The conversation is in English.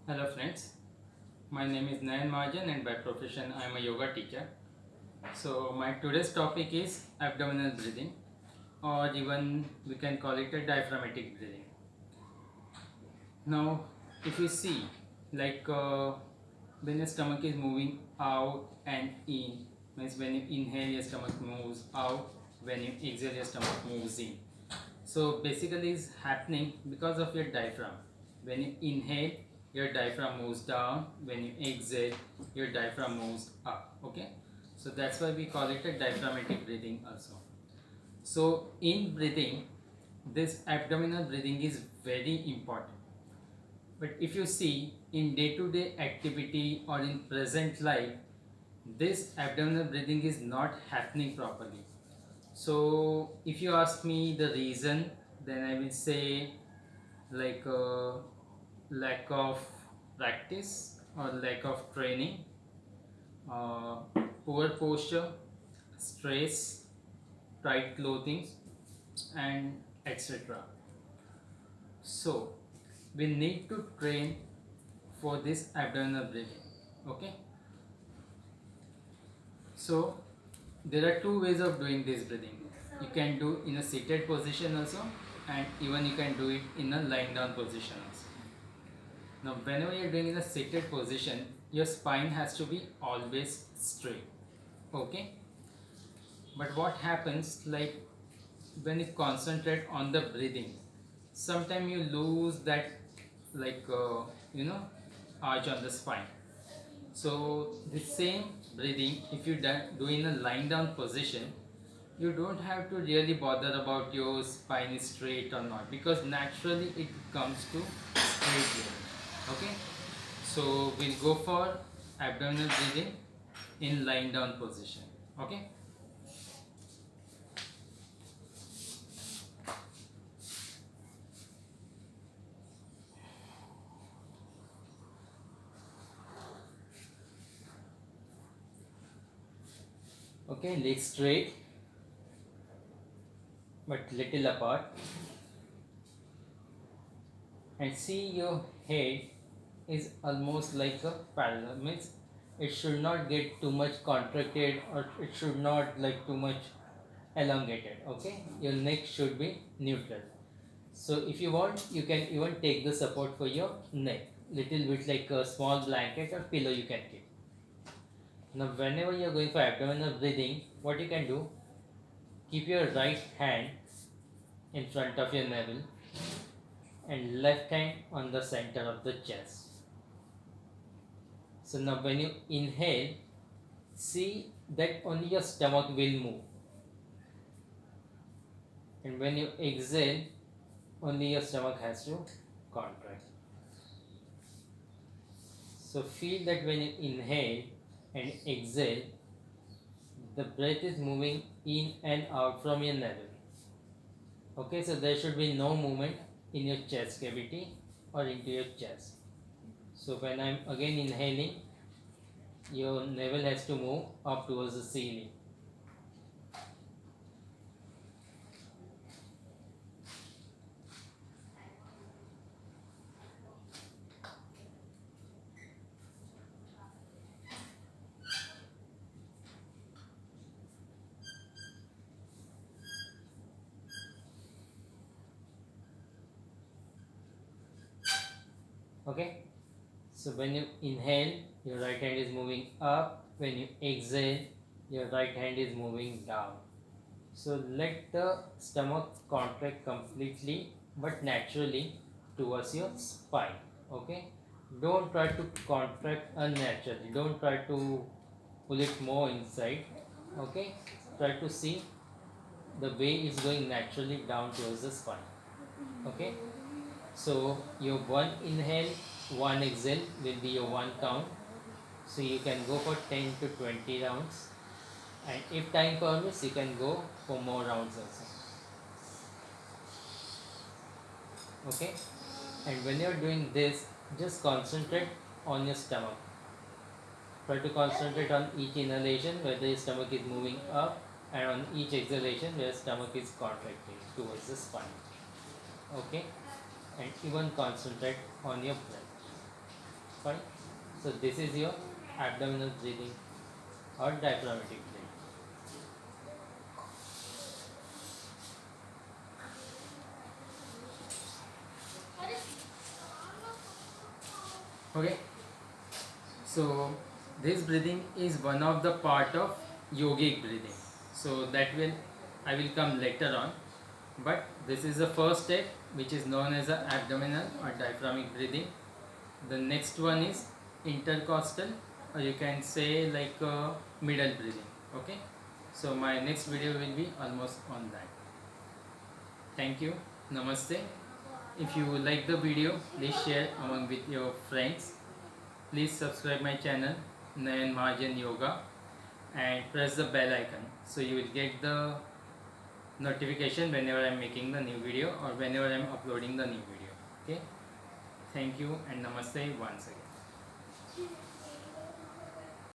Hello friends, my name is Nayan Mahajan and by profession I am a yoga teacher. So my today's topic is abdominal breathing, or even we can call it a diaphragmatic breathing. Now if you see, like when your stomach is moving out and in, means when you inhale your stomach moves out, when you exhale your stomach moves in. So basically it's happening because of your diaphragm. When you inhale, your diaphragm moves down. When you exhale, your diaphragm moves up. Okay. So that's why we call it a diaphragmatic breathing also. So in breathing, this abdominal breathing is very important. But if you see in day-to-day activity or in present life, this abdominal breathing is not happening properly. So if you ask me the reason, then I will say like lack of practice or lack of training, uh, poor posture, stress, tight clothing, and etc. So we need to train for this abdominal breathing. Okay. So there are two ways of doing this breathing. You can do in a seated position also, and even you can do it in a lying down position also. Now, whenever you're doing in a seated position, your spine has to be always straight. Okay. But what happens, like when you concentrate on the breathing, sometimes you lose that, like arch on the spine. So the same breathing, if you do in a lying down position, you don't have to really bother about your spine is straight or not, because naturally it comes to straight line. Okay. So we'll go for abdominal breathing in lying down position. Okay. Okay, legs straight but little apart, and see your head is almost like a parallel, means it should not get too much contracted or it should not like too much elongated. Okay, your neck should be neutral. So if you want, you can even take the support for your neck, little bit like a small blanket or pillow you can keep. Now whenever you are going for abdominal breathing, what you can do, keep your right hand in front of your navel and left hand on the center of the chest. So now when you inhale, see that only your stomach will move, and when you exhale, only your stomach has to contract. So feel that when you inhale and exhale, the breath is moving in and out from your navel. Okay, so there should be no movement in your chest cavity or into your chest. So when I'm again inhaling, your navel has to move up towards the ceiling. Okay, so when you inhale, your right hand is moving up. When you exhale, your right hand is moving down. So let the stomach contract completely but naturally towards your spine. Okay, don't try to contract unnaturally, don't try to pull it more inside. Okay, try to see the way it's going naturally down towards the spine. Okay, so your one inhale, one exhale will be your one count. So you can go for 10 to 20 rounds, and if time permits, you can go for more rounds also. Okay, and when you're doing this, just concentrate on your stomach. Try to concentrate on each inhalation whether your stomach is moving up, and on each exhalation where stomach is contracting towards the spine. Okay, and even concentrate on your breath. Fine. So this is your abdominal breathing or diaphragmatic breathing. Okay. So this breathing is one of the part of yogic breathing. So that will I will come later on. But this is the first step, which is known as the abdominal or diaphragmatic breathing. The next one is intercostal, or you can say like middle breathing. Okay. So my next video will be almost on that. Thank you. Namaste. If you like the video, please share among with your friends. Please subscribe my channel Nayan Mahajan Yoga and press the bell icon so you will get the notification whenever I am making the new video or whenever I am uploading the new video. Okay. Thank you and namaste once again.